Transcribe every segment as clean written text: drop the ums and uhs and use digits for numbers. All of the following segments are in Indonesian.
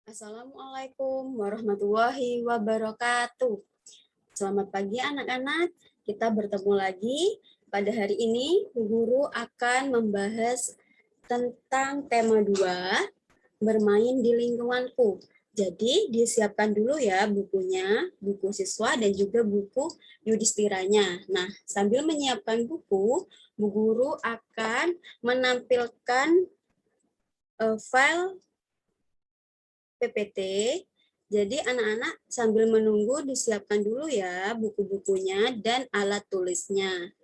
Assalamualaikum warahmatullahi wabarakatuh. Selamat pagi anak-anak. Kita bertemu lagi. Pada hari ini, Bu Guru akan membahas tentang tema 2, bermain di lingkunganku. Jadi, disiapkan dulu ya bukunya, buku siswa dan juga buku Yudhistiranya. Nah, sambil menyiapkan buku, Bu Guru akan menampilkan file PPT. Jadi anak-anak sambil menunggu disiapkan dulu ya buku-bukunya dan alat tulisnya.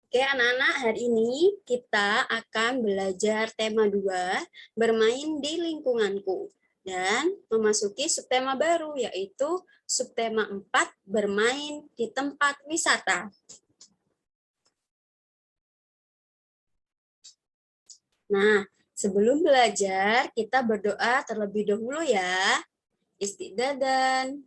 Oke anak-anak, hari ini kita akan belajar tema 2, bermain di lingkunganku. Dan memasuki subtema baru, yaitu subtema 4, bermain di tempat wisata. Nah, sebelum belajar, kita berdoa terlebih dahulu ya. Istiqdadan.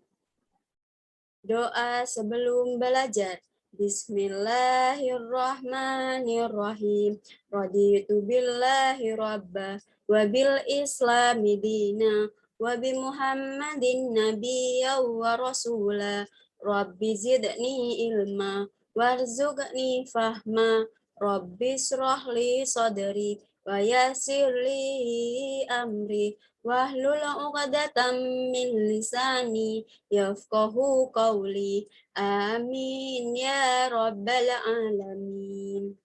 Doa sebelum belajar. Bismillahirrahmanirrahim. Raditu billahi rabba wa bil islami dina wa bi Muhammadin nabiyya wa rasula. Rabbi zidni ilma warzuqni fahma. Rabbi srahli sadri wa yassirli amri wahlul 'uqdatam min lisani yafqahu qawli. Amin ya rabbal alamin.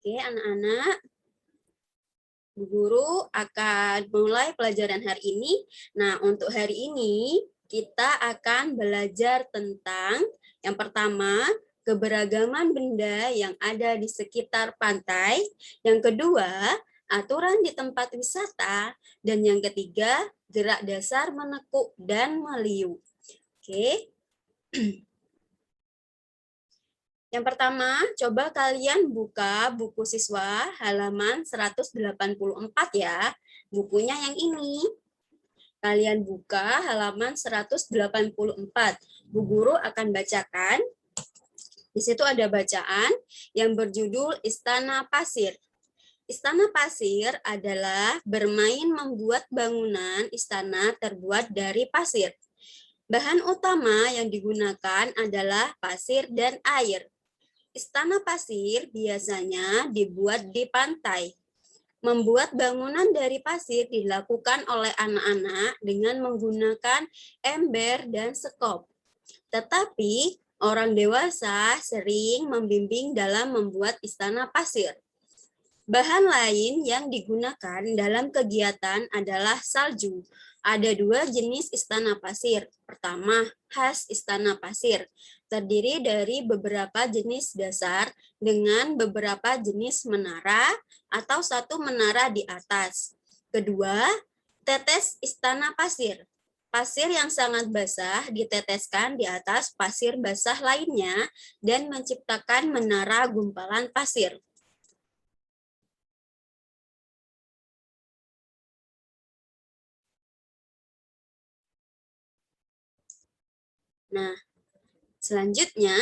Oke anak-anak, Bu Guru akan mulai pelajaran hari ini. Nah, untuk hari ini kita akan belajar tentang yang pertama, keberagaman benda yang ada di sekitar pantai. Yang kedua, aturan di tempat wisata. Dan yang ketiga, gerak dasar menekuk dan meliuk. Oke. Yang pertama, coba kalian buka buku siswa halaman 184 ya. Bukunya yang ini. Kalian buka halaman 184. Bu Guru akan bacakan. Di situ ada bacaan yang berjudul Istana Pasir. Istana pasir adalah bermain membuat bangunan istana terbuat dari pasir. Bahan utama yang digunakan adalah pasir dan air. Istana pasir biasanya dibuat di pantai. Membuat bangunan dari pasir dilakukan oleh anak-anak dengan menggunakan ember dan sekop. Tetapi orang dewasa sering membimbing dalam membuat istana pasir. Bahan lain yang digunakan dalam kegiatan adalah salju. Ada 2 jenis istana pasir. Pertama, khas istana pasir. Terdiri dari beberapa jenis dasar dengan beberapa jenis menara atau satu menara di atas. Kedua, tetes istana pasir. Pasir yang sangat basah diteteskan di atas pasir basah lainnya dan menciptakan menara gumpalan pasir. Nah, selanjutnya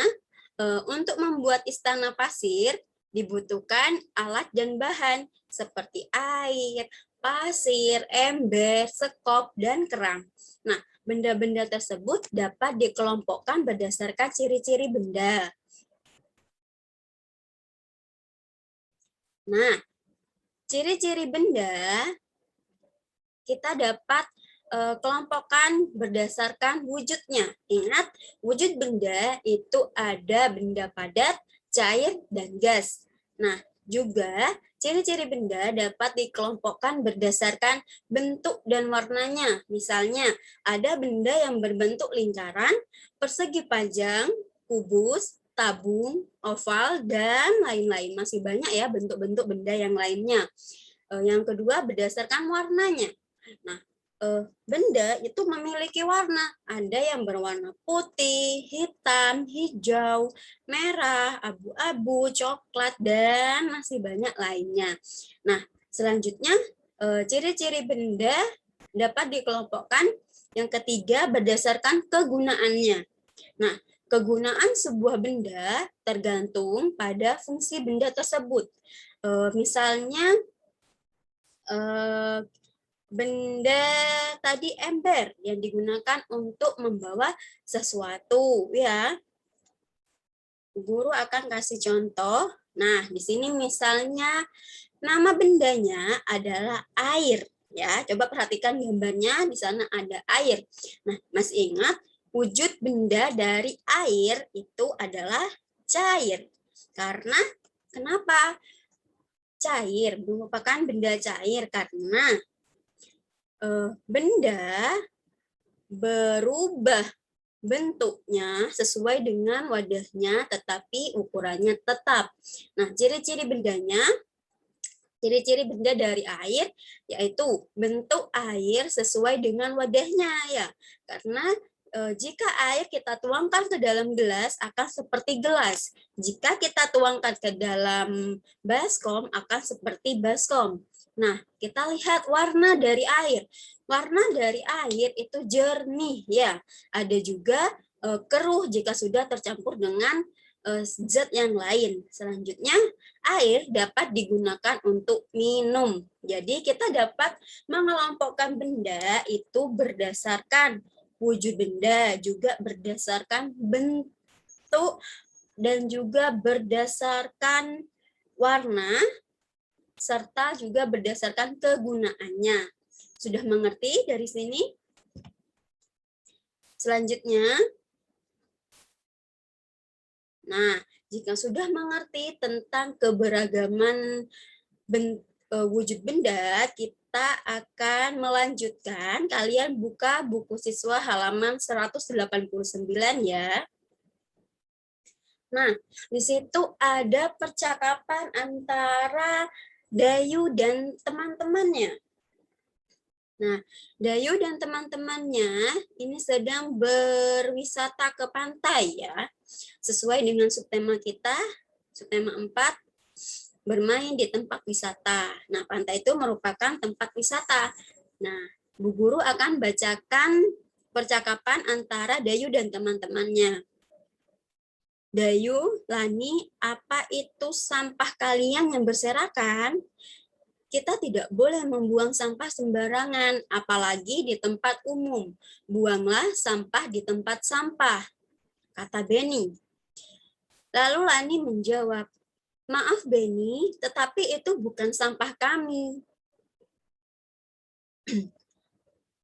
untuk membuat istana pasir dibutuhkan alat dan bahan seperti air, pasir, ember, sekop, dan kerang. Nah, benda-benda tersebut dapat dikelompokkan berdasarkan ciri-ciri benda. Nah, ciri-ciri benda kita dapat kelompokkan berdasarkan wujudnya. Ingat, wujud benda itu ada benda padat, cair, dan gas. Nah, Juga, ciri-ciri benda dapat dikelompokkan berdasarkan bentuk dan warnanya. Misalnya, ada benda yang berbentuk lingkaran, persegi panjang, kubus, tabung, oval, dan lain-lain. Masih banyak ya bentuk-bentuk benda yang lainnya. Yang kedua, berdasarkan warnanya. Nah, benda itu memiliki warna. Ada yang berwarna putih, hitam, hijau, merah, abu-abu, coklat, dan masih banyak lainnya. Nah, selanjutnya ciri-ciri benda dapat dikelompokkan yang ketiga berdasarkan kegunaannya. Nah, kegunaan sebuah benda tergantung pada fungsi benda tersebut. Misalnya, benda tadi ember yang digunakan untuk membawa sesuatu ya. Guru akan kasih contoh. Nah, di sini misalnya nama bendanya adalah air ya. Coba perhatikan gambarnya, di sana ada air. Nah, masih ingat wujud benda dari air itu adalah cair. Karena kenapa? Cair merupakan benda cair karena benda berubah bentuknya sesuai dengan wadahnya, tetapi ukurannya tetap. Nah, ciri-ciri bendanya, ciri-ciri benda dari air, yaitu bentuk air sesuai dengan wadahnya ya. Karena jika air kita tuangkan ke dalam gelas akan seperti gelas. Jika kita tuangkan ke dalam baskom akan seperti baskom. Nah, kita lihat warna dari air. Warna dari air itu jernih ya. Ada juga keruh jika sudah tercampur dengan zat yang lain. Selanjutnya, air dapat digunakan untuk minum. Jadi kita dapat mengelompokkan benda itu berdasarkan wujud benda, juga berdasarkan bentuk, dan juga berdasarkan warna, serta juga berdasarkan kegunaannya. Sudah mengerti dari sini? Selanjutnya, nah, jika sudah mengerti tentang keberagaman wujud benda, kita akan melanjutkan. Kalian buka buku siswa halaman 189 ya. Nah, di situ ada percakapan antara Dayu dan teman-temannya. Nah, Dayu dan teman-temannya ini sedang berwisata ke pantai ya. Sesuai dengan subtema kita, subtema 4, bermain di tempat wisata. Nah, pantai itu merupakan tempat wisata. Nah, Bu Guru akan bacakan percakapan antara Dayu dan teman-temannya. Dayu, Lani, apa itu sampah kalian yang berserakan? Kita tidak boleh membuang sampah sembarangan, apalagi di tempat umum. Buanglah sampah di tempat sampah, kata Beni. Lalu Lani menjawab, maaf Beni, tetapi itu bukan sampah kami.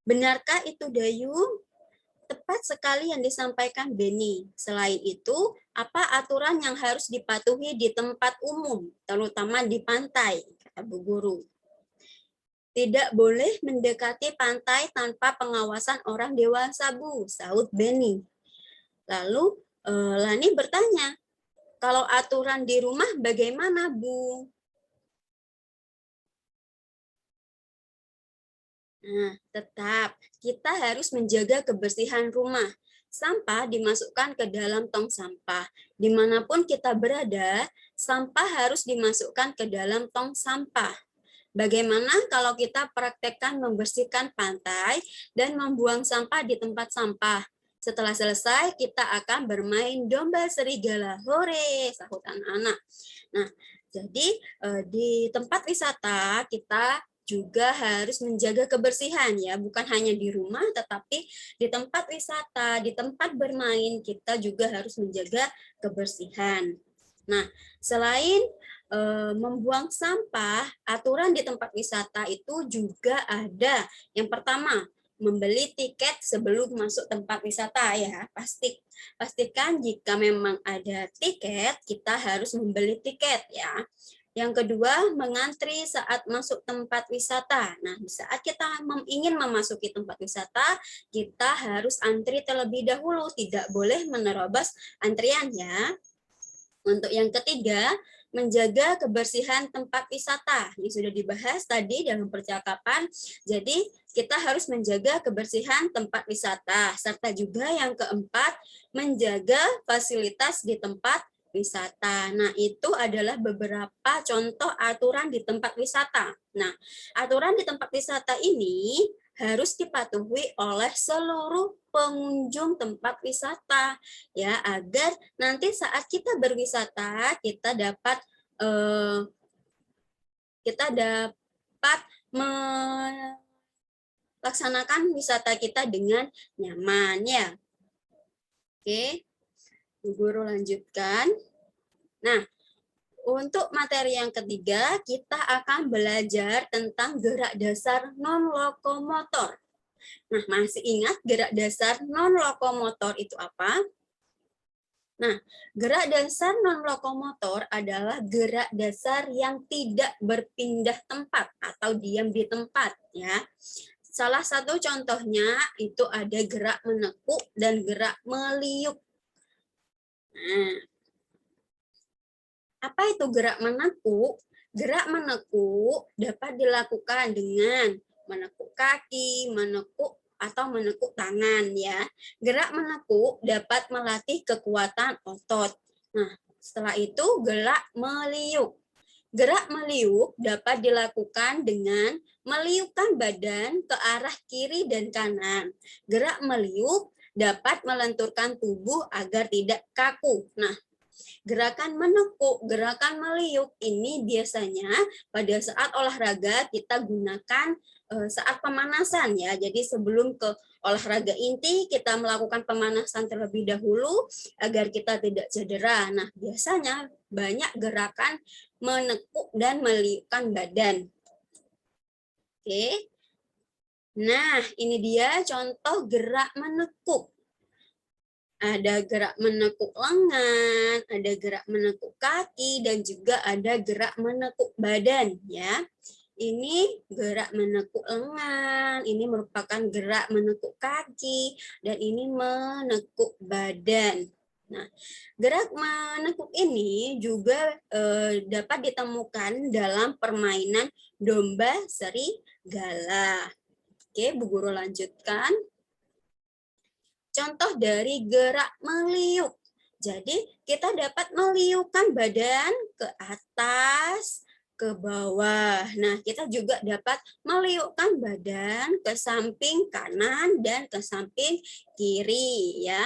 Benarkah itu Dayu? Tepat sekali yang disampaikan Beni. Selain itu, apa aturan yang harus dipatuhi di tempat umum, terutama di pantai, kata Bu Guru. Tidak boleh mendekati pantai tanpa pengawasan orang dewasa, Bu, sahut Beni. Lalu Lani bertanya, kalau aturan di rumah bagaimana, Bu? Nah, tetap kita harus menjaga kebersihan rumah. Sampah dimasukkan ke dalam tong sampah. Dimanapun kita berada, sampah harus dimasukkan ke dalam tong sampah. Bagaimana kalau kita praktekkan membersihkan pantai dan membuang sampah di tempat sampah? Setelah selesai, kita akan bermain domba serigala. Hore, sahut anak-anak. Nah, jadi di tempat wisata kita juga harus menjaga kebersihan ya, bukan hanya di rumah tetapi di tempat wisata, di tempat bermain kita juga harus menjaga kebersihan. Nah, selain membuang sampah, aturan di tempat wisata itu juga ada. Yang pertama, membeli tiket sebelum masuk tempat wisata ya. Pastikan jika memang ada tiket, kita harus membeli tiket ya. Yang kedua, mengantri saat masuk tempat wisata. Nah, di saat kita ingin memasuki tempat wisata, kita harus antri terlebih dahulu, tidak boleh menerobos antrian ya. Untuk yang ketiga, menjaga kebersihan tempat wisata. Yang sudah dibahas tadi dalam percakapan. Jadi, kita harus menjaga kebersihan tempat wisata. Serta juga yang keempat, menjaga fasilitas di tempat wisata. Nah, itu adalah beberapa contoh aturan di tempat wisata. Nah, aturan di tempat wisata ini harus dipatuhi oleh seluruh pengunjung tempat wisata ya, agar nanti saat kita berwisata kita dapat melaksanakan wisata kita dengan nyaman ya. Oke, Bu Guru lanjutkan. Nah, untuk materi yang ketiga, kita akan belajar tentang gerak dasar non-lokomotor. Nah, masih ingat gerak dasar non-lokomotor itu apa? Nah, gerak dasar non-lokomotor adalah gerak dasar yang tidak berpindah tempat atau diam di tempat, ya. Salah satu contohnya itu ada gerak menekuk dan gerak meliuk. Nah, apa itu gerak menekuk? Gerak menekuk dapat dilakukan dengan menekuk kaki, menekuk atau menekuk tangan ya. Gerak menekuk dapat melatih kekuatan otot. Nah, setelah itu gerak meliuk. Gerak meliuk dapat dilakukan dengan meliukkan badan ke arah kiri dan kanan. Gerak meliuk dapat melenturkan tubuh agar tidak kaku. Nah, gerakan menekuk, gerakan meliuk ini biasanya pada saat olahraga kita gunakan saat pemanasan ya. Jadi sebelum ke olahraga inti kita melakukan pemanasan terlebih dahulu agar kita tidak cedera. Nah, biasanya banyak gerakan menekuk dan meliukkan badan. Oke. Nah, ini dia contoh gerak menekuk. Ada gerak menekuk lengan, ada gerak menekuk kaki, dan juga ada gerak menekuk badan ya. Ini gerak menekuk lengan, ini merupakan gerak menekuk kaki, dan ini menekuk badan. Nah, gerak menekuk ini juga dapat ditemukan dalam permainan domba serigala. Oke, Bu Guru lanjutkan. Contoh dari gerak meliuk. Jadi kita dapat meliukkan badan ke atas, ke bawah. Nah, kita juga dapat meliukkan badan ke samping kanan dan ke samping kiri ya.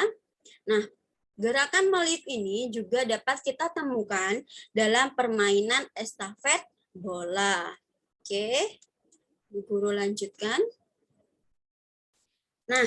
Nah, gerakan meliuk ini juga dapat kita temukan dalam permainan estafet bola. Oke, Bu Guru lanjutkan. Nah,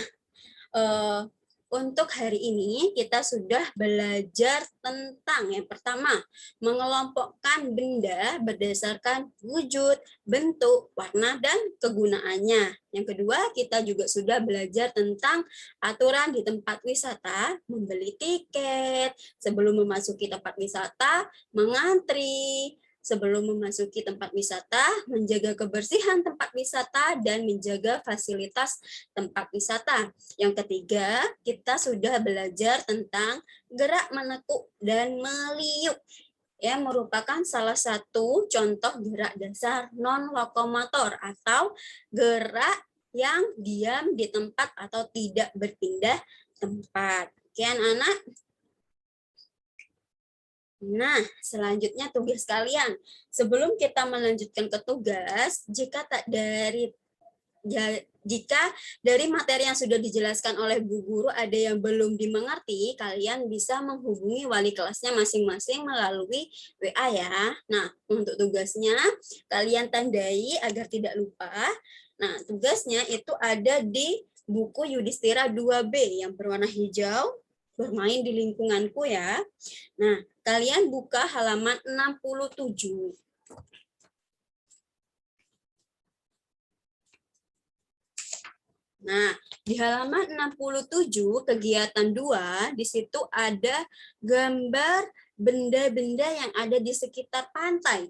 untuk hari ini kita sudah belajar tentang yang pertama, mengelompokkan benda berdasarkan wujud, bentuk, warna, dan kegunaannya. Yang kedua, kita juga sudah belajar tentang aturan di tempat wisata, membeli tiket, sebelum memasuki tempat wisata, mengantri, sebelum memasuki tempat wisata, menjaga kebersihan tempat wisata, dan menjaga fasilitas tempat wisata. Yang ketiga, kita sudah belajar tentang gerak menekuk dan meliuk, yang merupakan salah satu contoh gerak dasar non-lokomotor atau gerak yang diam di tempat atau tidak berpindah tempat. Oke, anak-anak. Nah, selanjutnya tugas kalian. Sebelum kita melanjutkan ke tugas, jika dari materi yang sudah dijelaskan oleh Bu Guru ada yang belum dimengerti, kalian bisa menghubungi wali kelasnya masing-masing melalui WA ya. Nah, untuk tugasnya kalian tandai agar tidak lupa. Nah, tugasnya itu ada di buku Yudhistira 2B yang berwarna hijau, bermain di lingkunganku ya. Nah, kalian buka halaman 67. Nah, di halaman 67 kegiatan 2, di situ ada gambar benda-benda yang ada di sekitar pantai.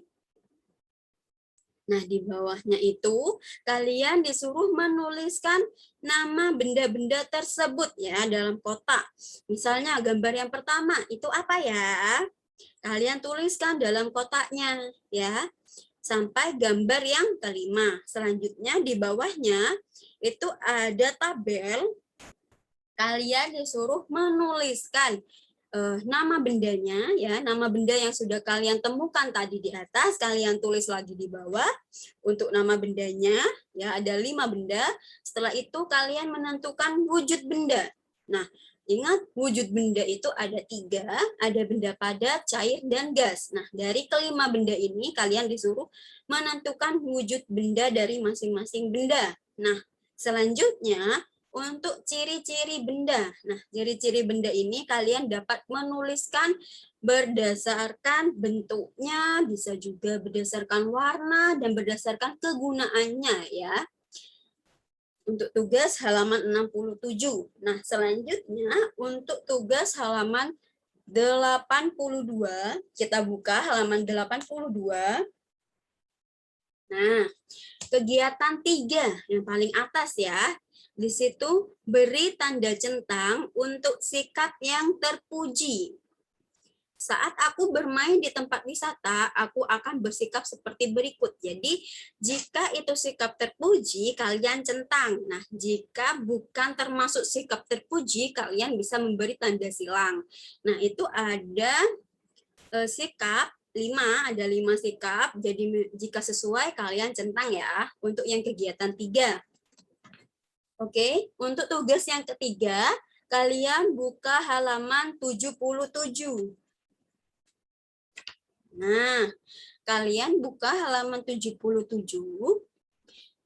Nah, di bawahnya itu kalian disuruh menuliskan nama benda-benda tersebut ya dalam kotak. Misalnya gambar yang pertama itu apa ya? Kalian tuliskan dalam kotaknya ya. Sampai gambar yang kelima. Selanjutnya di bawahnya itu ada tabel. Kalian disuruh menuliskan nama bendanya ya, nama benda yang sudah kalian temukan tadi di atas, kalian tulis lagi di bawah untuk nama bendanya ya, ada 5 benda. Setelah itu kalian menentukan wujud benda. Nah, ingat wujud benda itu ada 3, ada benda padat, cair, dan gas. Nah, dari kelima benda ini kalian disuruh menentukan wujud benda dari masing-masing benda. Nah, selanjutnya untuk ciri-ciri benda. Nah, ciri-ciri benda ini kalian dapat menuliskan berdasarkan bentuknya, bisa juga berdasarkan warna, dan berdasarkan kegunaannya ya. Untuk tugas halaman 67. Nah, selanjutnya untuk tugas halaman 82, kita buka halaman 82. Nah, kegiatan 3 yang paling atas ya. Di situ beri tanda centang untuk sikap yang terpuji. Saat aku bermain di tempat wisata, aku akan bersikap seperti berikut. Jadi, jika itu sikap terpuji, kalian centang. Nah, jika bukan termasuk sikap terpuji, kalian bisa memberi tanda silang. Nah, itu ada sikap 5, ada 5 sikap. Jadi, jika sesuai, kalian centang ya. Untuk yang kegiatan 3. Oke, untuk tugas yang ketiga, kalian buka halaman 77. Nah, kalian buka halaman 77.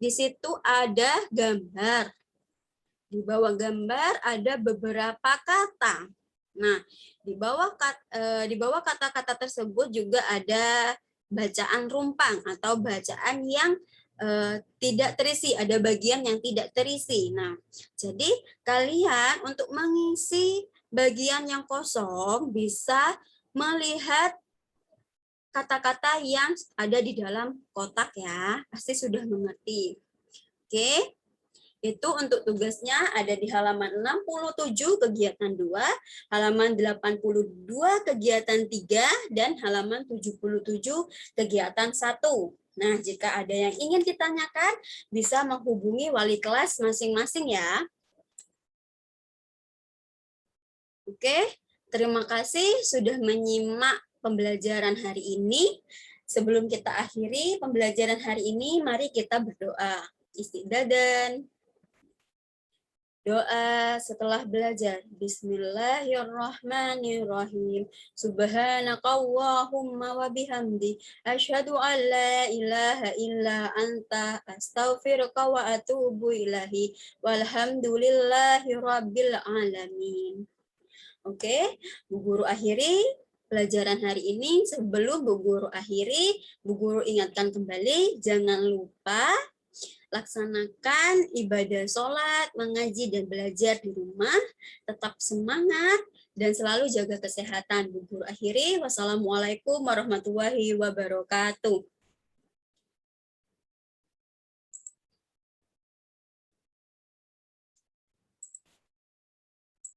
Di situ ada gambar. Di bawah gambar ada beberapa kata. Nah, di bawah kata-kata tersebut juga ada bacaan rumpang atau bacaan yang tidak terisi, ada bagian yang tidak terisi. Nah, jadi kalian untuk mengisi bagian yang kosong bisa melihat kata-kata yang ada di dalam kotak ya. Pasti sudah mengerti. Oke. Itu untuk tugasnya ada di halaman 67 kegiatan 2, halaman 82 kegiatan 3, dan halaman 77 kegiatan 1. Nah, jika ada yang ingin ditanyakan, bisa menghubungi wali kelas masing-masing ya. Oke, terima kasih sudah menyimak pembelajaran hari ini. Sebelum kita akhiri pembelajaran hari ini, mari kita berdoa. Istiqdadan. Doa setelah belajar. Bismillahirrahmanirrahim. Subhanakallahumma wa bihamdi. Asyhadu an la ilaha illa anta. Astaghfiruka wa atubu ilahi. Walhamdulillahi rabbil alamin. Oke, Bu Guru akhiri pelajaran hari ini. Sebelum Bu Guru akhiri, Bu Guru ingatkan kembali, jangan lupa laksanakan ibadah sholat, mengaji, dan belajar di rumah. Tetap semangat dan selalu jaga kesehatan. Bu Guru akhiri, wassalamualaikum warahmatullahi wabarakatuh.